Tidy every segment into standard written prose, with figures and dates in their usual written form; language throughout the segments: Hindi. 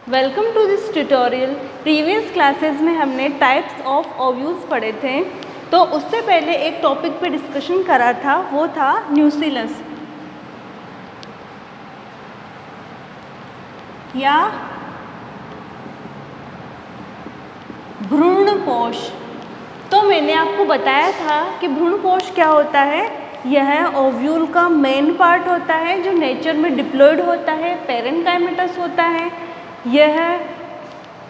Welcome to this tutorial. Previous classes में हमने टाइप्स ऑफ ओव्यूल्स पढ़े थे, तो उससे पहले एक टॉपिक पे डिस्कशन करा था, वो था न्यूसिलस या भ्रूणपोष। तो मैंने आपको बताया था कि भ्रूणपोष क्या होता है। यह ओव्यूल का मेन पार्ट होता है जो नेचर में डिप्लॉयड होता है, पेरेन्काइमेटस होता है। यह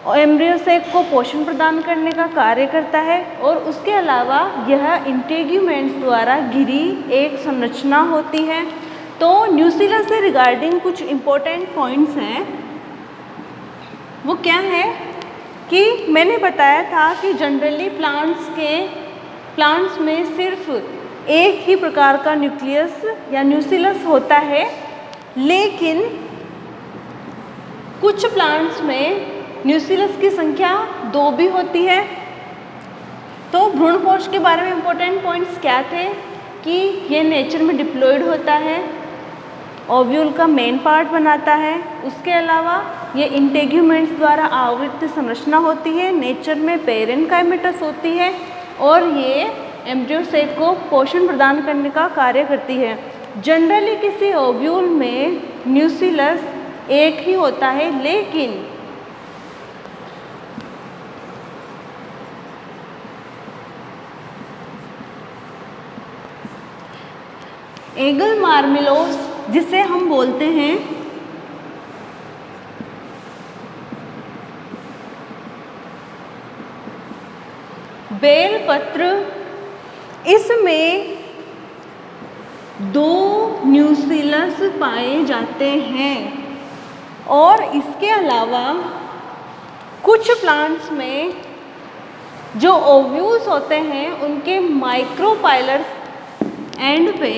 एम्ब्रियो सेक को पोषण प्रदान करने का कार्य करता है और उसके अलावा यह इंटेग्यूमेंट्स द्वारा घिरी एक संरचना होती है। तो न्यूसिलस से रिगार्डिंग कुछ इम्पोर्टेंट पॉइंट्स हैं। वो क्या है कि मैंने बताया था कि जनरली प्लांट्स में सिर्फ एक ही प्रकार का न्यूक्लियस या न्यूसिलस होता है, लेकिन कुछ प्लांट्स में न्यूसिलस की संख्या 2 भी होती है। तो भ्रूणपोष के बारे में इम्पोर्टेंट पॉइंट्स क्या थे कि ये नेचर में डिप्लॉयड होता है, ओव्यूल का मेन पार्ट बनाता है, उसके अलावा ये इंटेग्यूमेंट्स द्वारा आवृत संरचना होती है, नेचर में पेरेन्काइमेटस होती है और ये एम्ब्रियो सेक को पोषण प्रदान करने का कार्य करती है। जनरली किसी ओव्यूल में न्यूसिलस एक ही होता है, लेकिन एगल मार्मिलोस जिसे हम बोलते हैं बेलपत्र, इसमें 2 न्यूसिलस पाए जाते हैं और इसके अलावा कुछ प्लांट्स में जो ओव्यूल्स होते हैं उनके माइक्रोपाइलर्स एंड पे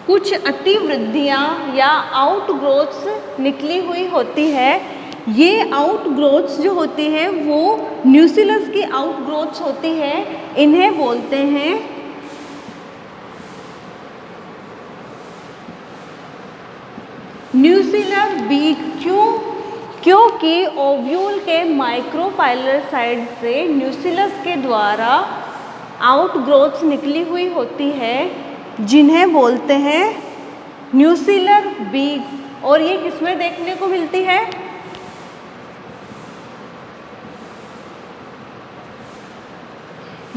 कुछ अतिवृद्धियाँ या आउटग्रोथ्स निकली हुई होती है। ये आउटग्रोथ्स जो होती है वो न्यूसिलस की आउटग्रोथ्स होती है। इन्हें बोलते हैं न्यूसिलर बीक। क्योंकि ओव्यूल के माइक्रोपाइलर साइड से न्यूसिलस के द्वारा आउटग्रोथ्स निकली हुई होती है, जिन्हें बोलते हैं न्यूसिलर बीक्स। और ये किसमें देखने को मिलती है?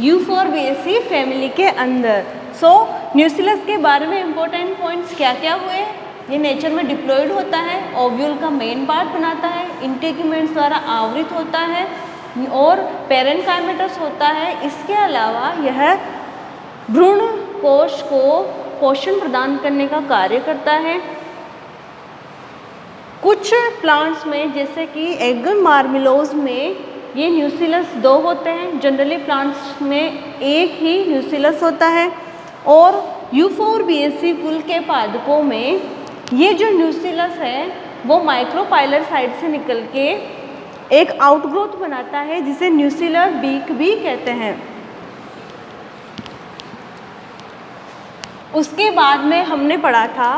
यूफोर्बिएसी फैमिली के अंदर। सो न्यूसिलस के बारे में इम्पोर्टेंट पॉइंट्स क्या क्या हुए? ये नेचर में डिप्लॉयड होता है, ओव्यूल का मेन पार्ट बनाता है, इंटेग्यूमेंट्स द्वारा आवृत होता है और पेरेन्काइमेटस होता है। इसके अलावा यह भ्रूणपोष को पोषण प्रदान करने का कार्य करता है। कुछ प्लांट्स में जैसे कि एगल मार्मिलोस में ये न्यूसिलस 2 होते हैं। जनरली प्लांट्स में एक ही न्यूसिलस होता है और यूफोर्बिएसी कुल के पादपों में ये जो न्यूसिलस है वो माइक्रोपाइलर साइड से निकल के एक आउटग्रोथ बनाता है जिसे न्यूसिलर बीक भी कहते हैं। उसके बाद में हमने पढ़ा था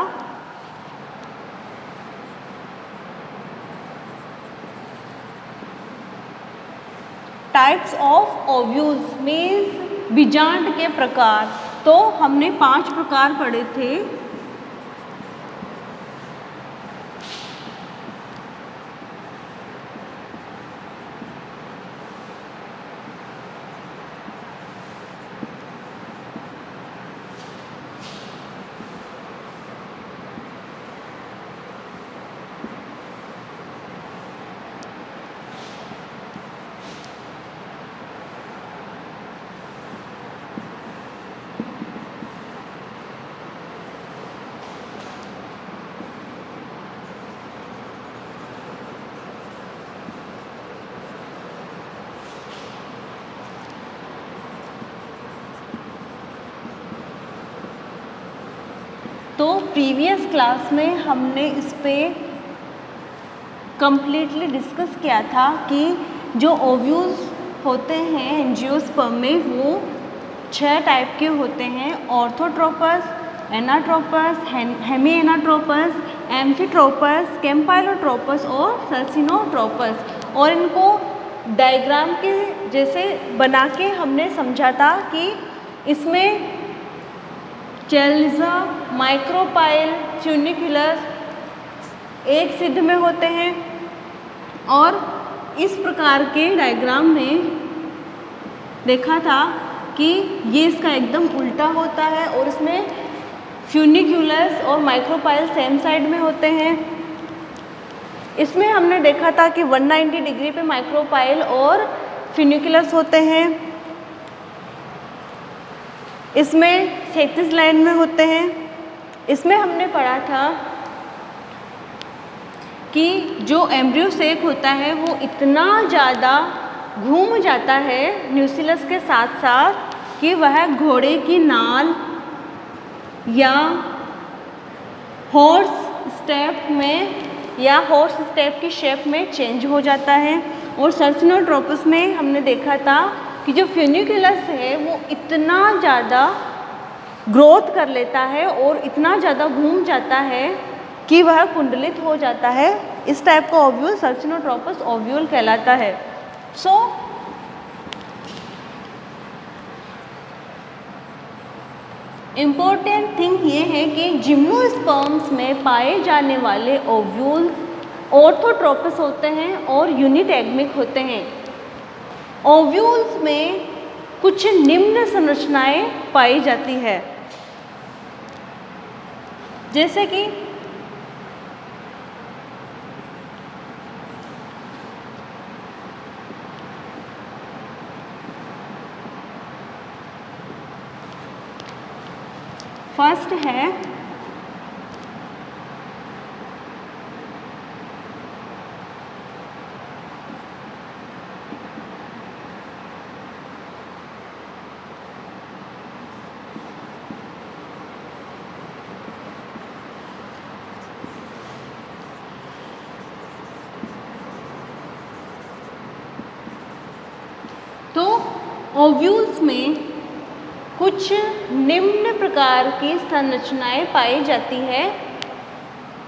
टाइप्स ऑफ ओव्यूल्स मीन्स बीजांड के प्रकार। तो हमने 5 प्रकार पढ़े थे। तो प्रीवियस क्लास में हमने इस पे कम्प्लीटली डिस्कस किया था कि जो ओव्यूल्स होते हैं एंजियोस्पर्म में वो 6 टाइप के होते हैं। ऑर्थोट्रोपस, एनाट्रोपस, हेमी एनाट्रोपस, एम्फीट्रोपस, कैम्पाइलोट्रोपस और सल्सिनोट्रोपस। और इनको डायग्राम के जैसे बना के हमने समझा था कि इसमें चेल्जा, माइक्रोपाइल, ट्यूनिकुलस एक सिद्ध में होते हैं। और इस प्रकार के डायग्राम में देखा था कि ये इसका एकदम उल्टा होता है और इसमें फ्यूनिकुलस और माइक्रोपाइल सेम साइड में होते हैं। इसमें हमने देखा था कि 190 डिग्री पे माइक्रोपाइल और फ्यूनिकुलस होते हैं, इसमें 36 लाइन में होते हैं। इसमें हमने पढ़ा था कि जो एम्ब्रियो सेक होता है वो इतना ज़्यादा घूम जाता है न्यूक्लियस के साथ साथ कि वह घोड़े की नाल या हॉर्स स्टेप की शेप में चेंज हो जाता है। और सल्सिनोट्रोपस में हमने देखा था कि जो फ्यूनिकुलस है वो इतना ज़्यादा ग्रोथ कर लेता है और इतना ज़्यादा घूम जाता है कि वह कुंडलित हो जाता है। इस टाइप का ओव्यूल सल्सिनोट्रोपस ओव्यूल कहलाता है। इम्पोर्टेंट थिंग ये है कि जिम्नोस्पर्म्स में पाए जाने वाले ओव्यूल्स ऑर्थोट्रोपस होते हैं और यूनिटैगमिक होते हैं। ओव्यूल्स में कुछ निम्न संरचनाएं पाई जाती है, जैसे कि फर्स्ट है तो ओव्यूल्स में कुछ निम्न प्रकार की संरचनाएं पाई जाती है,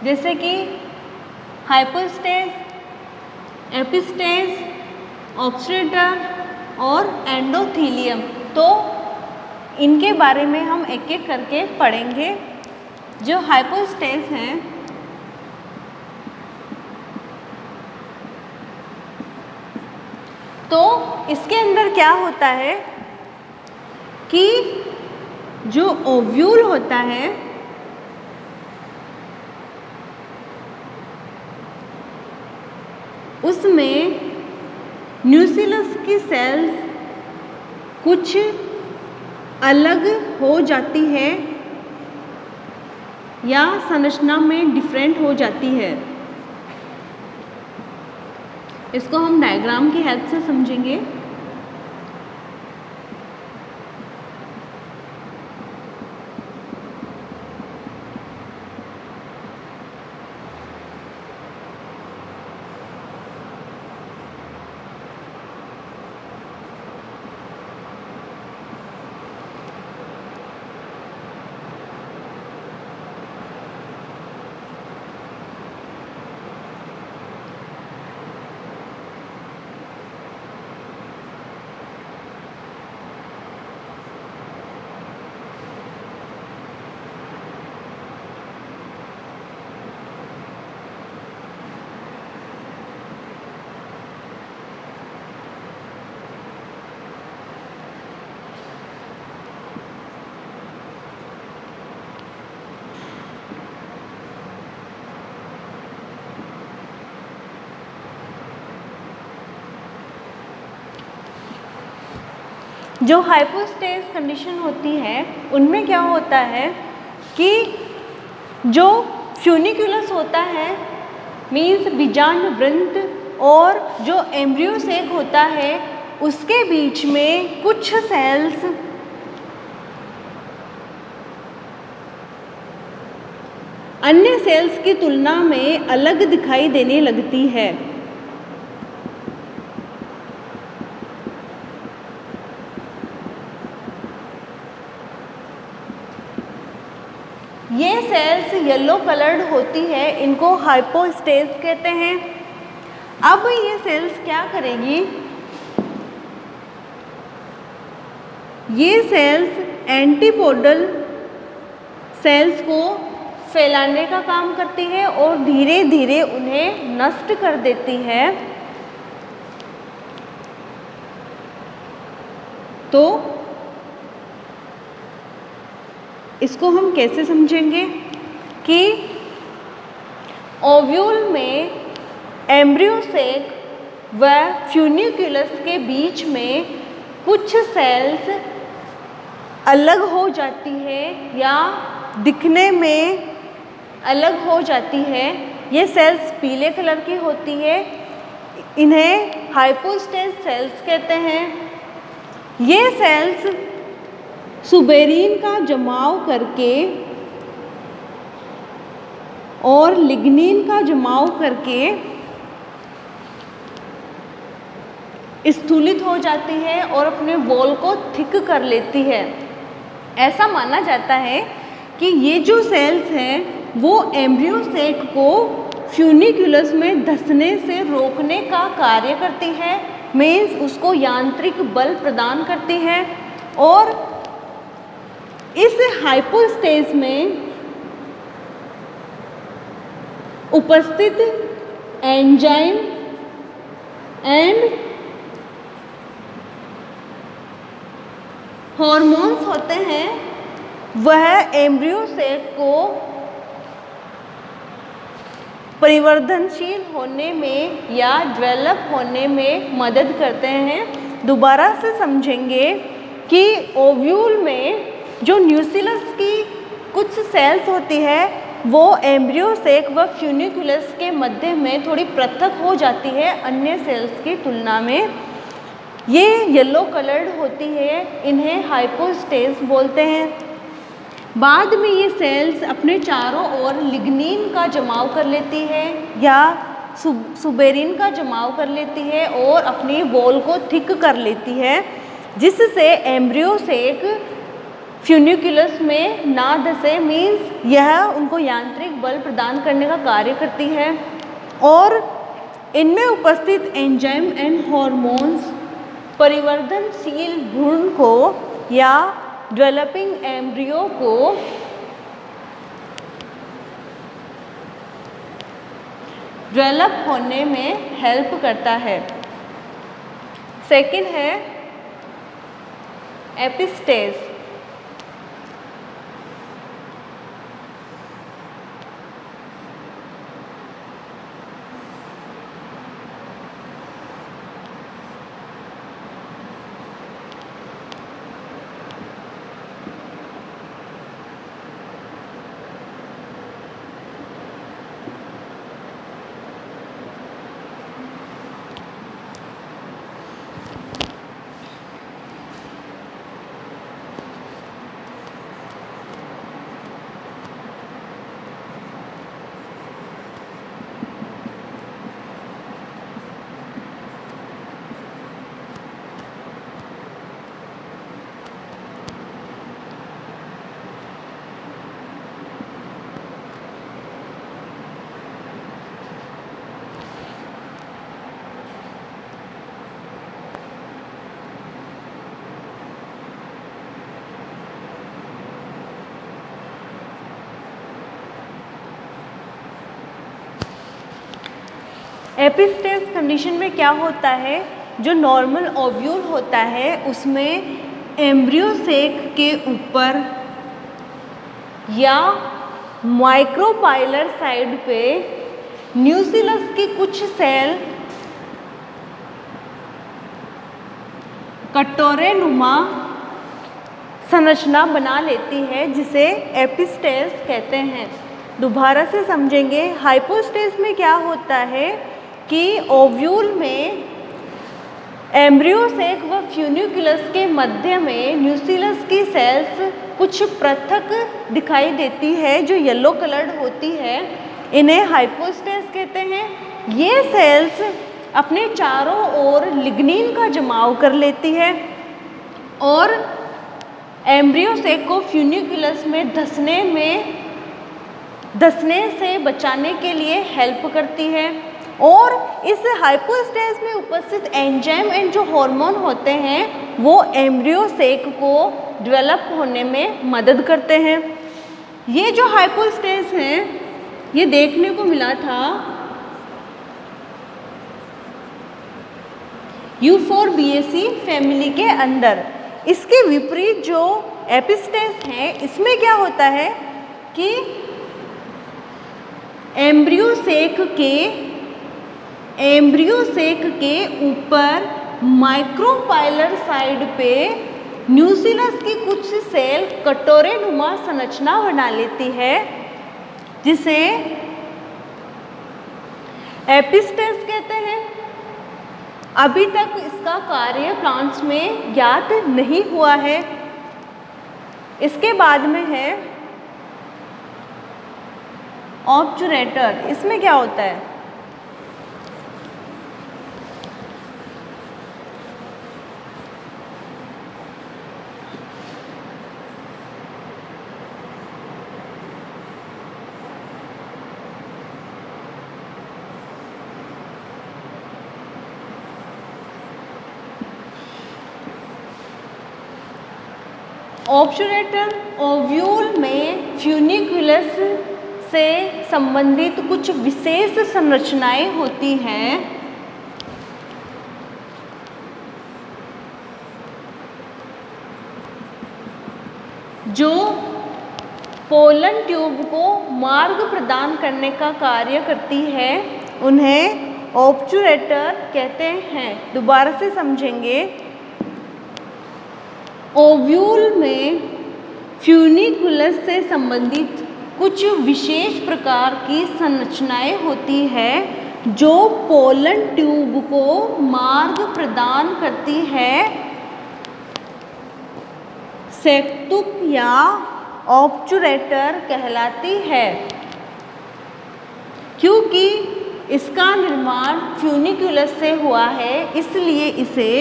जैसे कि हाइपोस्टेज, एपिस्टेज, ऑब्स्ट्रेटर और एंडोथीलियम। तो इनके बारे में हम एक एक करके पढ़ेंगे। जो हाइपोस्टेज हैं तो इसके अंदर क्या होता है कि जो ओव्यूल होता है उसमें न्यूक्लियस की सेल्स कुछ अलग हो जाती है या संरचना में डिफरेंट हो जाती है। इसको हम डायग्राम की हेल्प से समझेंगे। जो हाइपोस्टेज कंडीशन होती है उनमें क्या होता है कि जो फ्यूनिकुलस होता है मीन्स बीजांड वृंत और जो एम्ब्रियो सेक होता है उसके बीच में कुछ सेल्स अन्य सेल्स की तुलना में अलग दिखाई देने लगती है। येलो कलर्ड होती है इनको हाइपोस्टेज कहते हैं। अब ये सेल्स क्या करेगी, ये सेल्स एंटीपोडल सेल्स को फैलाने का काम करती है और धीरे धीरे उन्हें नष्ट कर देती है। तो इसको हम कैसे समझेंगे कि ओव्यूल में एम्ब्रियोसेक व फ्यूनिक्यूलस के बीच में कुछ सेल्स अलग हो जाती है या दिखने में अलग हो जाती है। ये सेल्स पीले कलर की होती है, इन्हें हाइपोस्टेज सेल्स कहते हैं। ये सेल्स सुबेरिन का जमाव करके और लिग्निन का जमाव करके स्थूलित हो जाती है और अपने वॉल को थिक कर लेती है। ऐसा माना जाता है कि ये जो सेल्स हैं वो एम्ब्रियोसेक को फ्यूनिक्यूलस में धंसने से रोकने का कार्य करती है, मीन्स उसको यांत्रिक बल प्रदान करती है। और इस हाइपोस्टेज में उपस्थित एंजाइम एंड हॉर्मोन्स होते हैं, वह एम्ब्रियोसेक को परिवर्धनशील होने में या डेवलप होने में मदद करते हैं। दोबारा से समझेंगे कि ओव्यूल में जो न्यूक्लियस की कुछ सेल्स होती है वो एम्ब्रियोसेक व फ्यूनिक्यूलस के मध्य में थोड़ी पृथक हो जाती है अन्य सेल्स की तुलना में। ये येलो कलर्ड होती है, इन्हें हाइपोस्टेज बोलते हैं। बाद में ये सेल्स अपने चारों ओर लिग्निन का जमाव कर लेती है या सुबेरिन का जमाव कर लेती है और अपनी वॉल को थिक कर लेती है, जिससे एम्ब्रियोसेक फ्यूनिक्यूलस में ना धंसे, मीन्स यह उनको यांत्रिक बल प्रदान करने का कार्य करती है। और इनमें उपस्थित एंजाइम एंड हॉर्मोन्स परिवर्धनशील भ्रूण को या डेवलपिंग एम्ब्रियो को डेवलप होने में हेल्प करता है। सेकंड है एपिस्टेज। एपिस्टेज कंडीशन में क्या होता है, जो नॉर्मल ओव्यूल होता है उसमें एम्ब्रियोसेक के ऊपर या माइक्रोपाइलर साइड पे न्यूक्लियस की कुछ सेल कटोरे नुमा संरचना बना लेती है, जिसे एपिस्टेज कहते हैं। दोबारा से समझेंगे, हाइपोस्टेज में क्या होता है कि ओव्यूल में एम्ब्रियोसेक व फ्यूनिक्यूलस के मध्य में न्यूक्लियस की सेल्स कुछ पृथक दिखाई देती है जो येलो कलर्ड होती है, इन्हें हाइपोस्टेज कहते हैं। ये सेल्स अपने चारों ओर लिग्निन का जमाव कर लेती है और एम्ब्रियोसेक को फ्यूनिक्यूलस में धंसने में धंसने से बचाने के लिए हेल्प करती है और इस हाइपोस्टेज में उपस्थित एंजाइम एंड जो हार्मोन होते हैं वो एम्ब्रियो सेक को डेवलप होने में मदद करते हैं। ये जो हाइपोस्टेज हैं ये देखने को मिला था यूफोरबिएसी फैमिली के अंदर। इसके विपरीत जो एपिस्टेज है इसमें क्या होता है कि एम्ब्रियो सेक के ऊपर माइक्रोपाइलर साइड पे न्यूक्लियस की कुछ सेल कटोरे नुमा संरचना बना लेती है जिसे एपिस्टेज कहते हैं। अभी तक इसका कार्य प्लांट्स में ज्ञात नहीं हुआ है। इसके बाद में है ऑब्चुरेटर। इसमें क्या होता है? ऑब्चुरेटर ओव्यूल में फ्यूनिकुलस से संबंधित कुछ विशेष संरचनाएं होती हैं जो पोलन ट्यूब को मार्ग प्रदान करने का कार्य करती है। उन्हें ऑब्चुरेटर कहते हैं। दोबारा से समझेंगे। ओव्यूल में फ्यूनिकुलस से संबंधित कुछ विशेष प्रकार की संरचनाएं होती है जो पोलन ट्यूब को मार्ग प्रदान करती है। सेक्तुक या ऑब्चुरेटर कहलाती है क्योंकि इसका निर्माण फ्यूनिकुलस से हुआ है, इसलिए इसे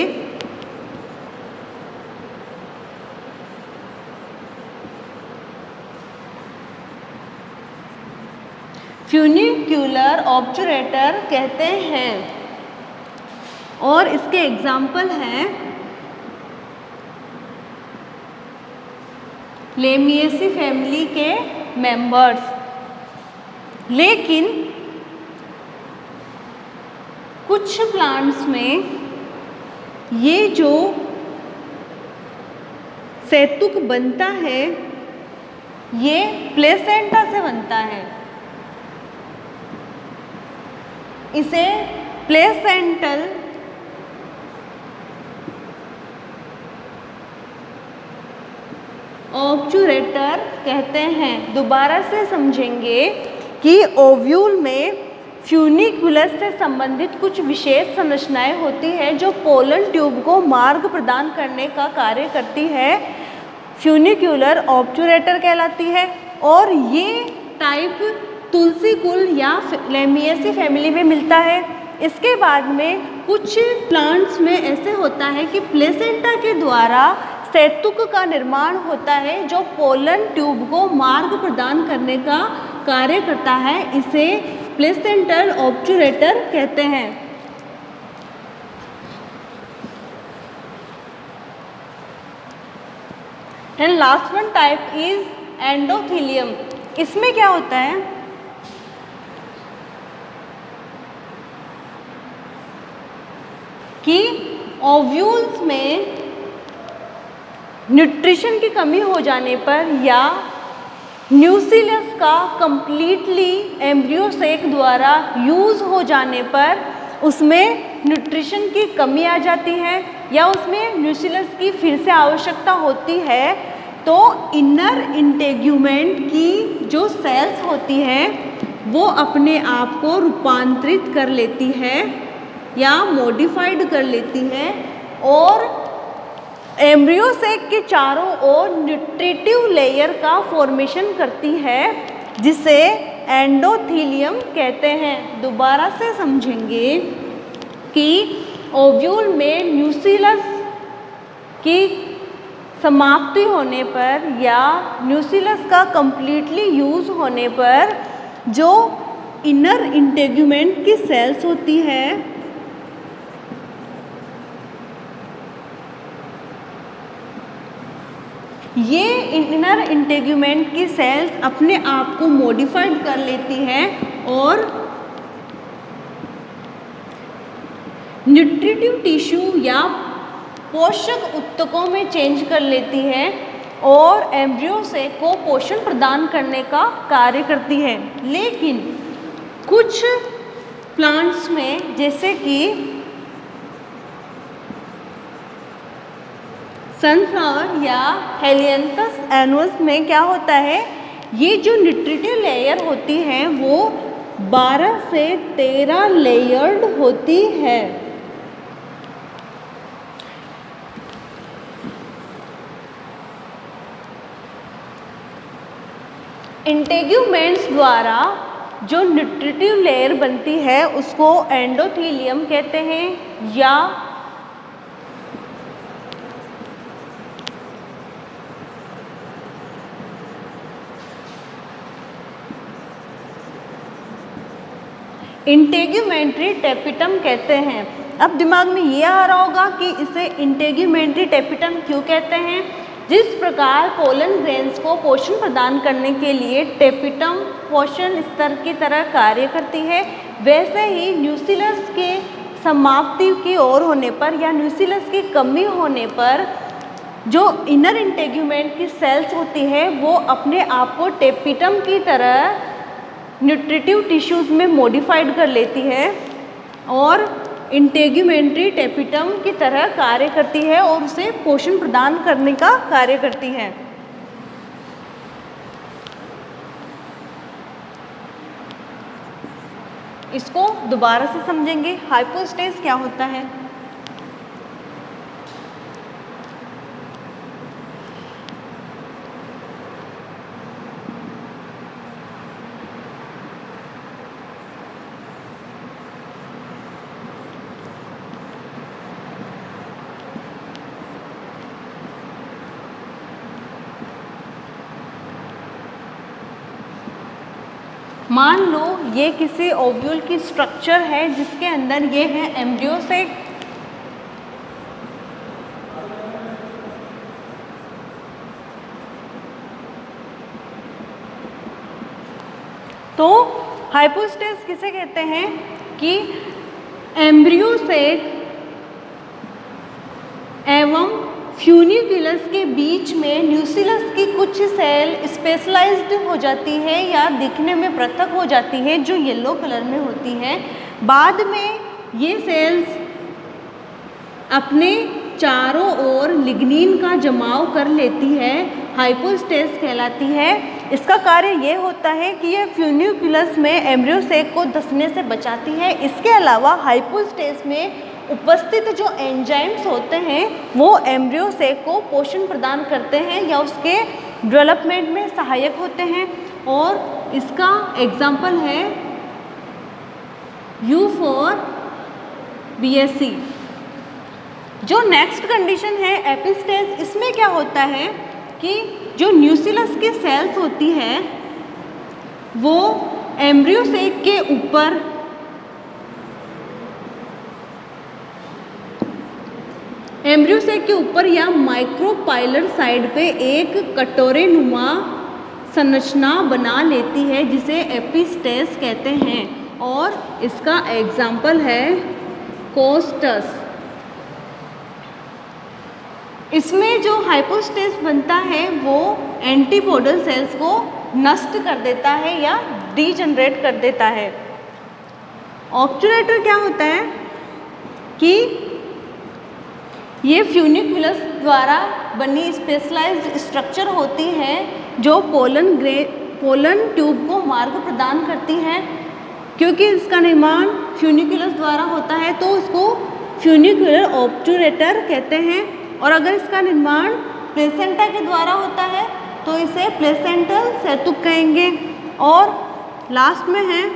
फ्यूनिक्यूलर ऑब्चुरेटर कहते हैं। और इसके एग्जाम्पल हैं लेमिएसी फैमिली के मेंबर्स। लेकिन कुछ प्लांट्स में ये जो सेतुक बनता है ये प्लेसेंटा से बनता है। इसे प्लेसेंटल ऑब्चुरेटर कहते हैं। दोबारा से समझेंगे कि ओव्यूल में फ्यूनिकुलस से संबंधित कुछ विशेष संरचनाएं होती हैं जो पोलन ट्यूब को मार्ग प्रदान करने का कार्य करती है। फ्यूनिक्यूलर ऑब्चुरेटर कहलाती है और ये टाइप तुलसी कुल या लेमिएसी फैमिली में मिलता है। इसके बाद में कुछ प्लांट्स में ऐसे होता है कि प्लेसेंटा के द्वारा सेतुक का निर्माण होता है जो पोलन ट्यूब को मार्ग प्रदान करने का कार्य करता है। इसे प्लेसेंटल ऑब्चुरेटर कहते हैं। And last one type is endothelium. इसमें क्या होता है कि ओव्यूल्स में न्यूट्रिशन की कमी हो जाने पर या न्यूक्लियस का कंप्लीटली एम्ब्रियो सेक द्वारा यूज़ हो जाने पर उसमें न्यूट्रिशन की कमी आ जाती है या उसमें न्यूक्लियस की फिर से आवश्यकता होती है, तो इनर इंटेग्यूमेंट की जो सेल्स होती है वो अपने आप को रूपांतरित कर लेती है या मॉडिफाइड कर लेती है और एम्ब्रियो सेक के चारों ओर न्यूट्रिटिव लेयर का फॉर्मेशन करती है जिसे एंडोथीलियम कहते हैं। दोबारा से समझेंगे कि ओव्यूल में न्यूक्लियस की समाप्ति होने पर या न्यूसिलस का कंप्लीटली यूज़ होने पर जो इनर इंटेगुमेंट की सेल्स होती है ये इनर इंटेगुमेंट की सेल्स अपने आप को मॉडिफाइड कर लेती हैं और न्यूट्रिटिव टिश्यू या पोषक ऊतकों में चेंज कर लेती है और एम्ब्रियो से को पोषण प्रदान करने का कार्य करती है। लेकिन कुछ प्लांट्स में जैसे कि सनफ्लावर या हेलियंथस एनुस में क्या होता है, ये जो न्यूट्रिटिव लेयर होती है वो 12 से 13 लेयर्ड होती है। इंटेग्यूमेंट्स द्वारा जो न्यूट्रिटिव लेयर बनती है उसको एंडोथेलियम कहते हैं या इंटेग्यूमेंट्री टेपिटम कहते हैं। अब दिमाग में ये आ रहा होगा कि इसे इंटेग्यूमेंट्री टेपिटम क्यों कहते हैं। जिस प्रकार पोलन ग्रेन्स को पोषण प्रदान करने के लिए टेपिटम पोषण स्तर की तरह कार्य करती है, वैसे ही न्यूसिलस के समाप्ति की ओर होने पर या न्यूसिलस की कमी होने पर जो इनर इंटेग्यूमेंट की सेल्स होती है वो अपने आप को टेपिटम की तरह न्यूट्रिटिव टिश्यूज़ में मॉडिफाइड कर लेती है और इंटेग्यूमेंट्री टेपिटम की तरह कार्य करती है और उसे पोषण प्रदान करने का कार्य करती है। इसको दोबारा से समझेंगे। हाइपोस्टेस क्या होता है? मान लो ये किसी ओव्यूल की स्ट्रक्चर है जिसके अंदर ये है एम्ब्रियोसेक, तो हाइपोस्टेस किसे कहते हैं कि एम्ब्रियोसेक एवं फ्यूनिकुलस के बीच में न्यूसिलस की कुछ सेल स्पेशलाइज्ड हो जाती है या दिखने में पृथक हो जाती है जो येलो कलर में होती है। बाद में ये सेल्स अपने चारों ओर लिग्निन का जमाव कर लेती है, हाइपोस्टेस कहलाती है। इसका कार्य ये होता है कि यह फ्यूनिकुलस में एम्ब्रियोसेक को धंसने से बचाती है। इसके अलावा हाइपोस्टेस में उपस्थित जो एंजाइम्स होते हैं वो एम्ब्रियोसेक को पोषण प्रदान करते हैं या उसके डेवलपमेंट में सहायक होते हैं और इसका एग्जाम्पल है U4BSC। जो नेक्स्ट कंडीशन है एपिस्टेस, इसमें क्या होता है कि जो न्यूसिलस की सेल्स होती है वो एम्ब्रियोसेक के ऊपर या माइक्रोपाइलर साइड पे एक कटोरे नुमा संरचना बना लेती है जिसे एपिस्टेस कहते हैं और इसका एग्जाम्पल है कोस्टस। इसमें जो हाइपोस्टेस बनता है वो एंटीपोडल सेल्स को नष्ट कर देता है या डीजनरेट कर देता है। ऑब्चुरेटर क्या होता है कि ये फ्यूनिकुलस द्वारा बनी स्पेशलाइज्ड स्ट्रक्चर होती है जो पोलन ट्यूब को मार्ग प्रदान करती है। क्योंकि इसका निर्माण फ्यूनिकुलस द्वारा होता है तो इसको फ्यूनिकुलर ऑब्चुरेटर कहते हैं और अगर इसका निर्माण प्लेसेंटा के द्वारा होता है तो इसे प्लेसेंटल सेतुक कहेंगे। और लास्ट में है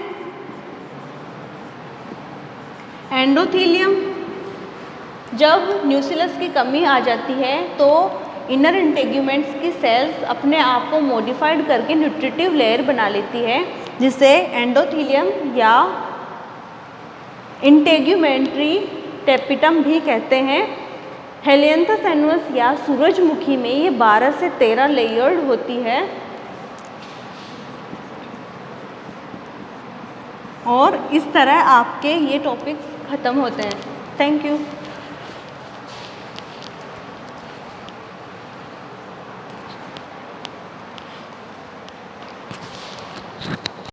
एंडोथेलियम। जब न्यूसिलस की कमी आ जाती है तो इनर इंटेग्यूमेंट्स की सेल्स अपने आप को मॉडिफाइड करके न्यूट्रिटिव लेयर बना लेती है, जिसे एंडोथीलियम या इंटेग्यूमेंट्री टेपिटम भी कहते हैं। हेलियंथस एनुअस या सूरजमुखी में ये 12 से 13 लेयर्ड होती है और इस तरह आपके ये टॉपिक्स ख़त्म होते हैं। Thank you.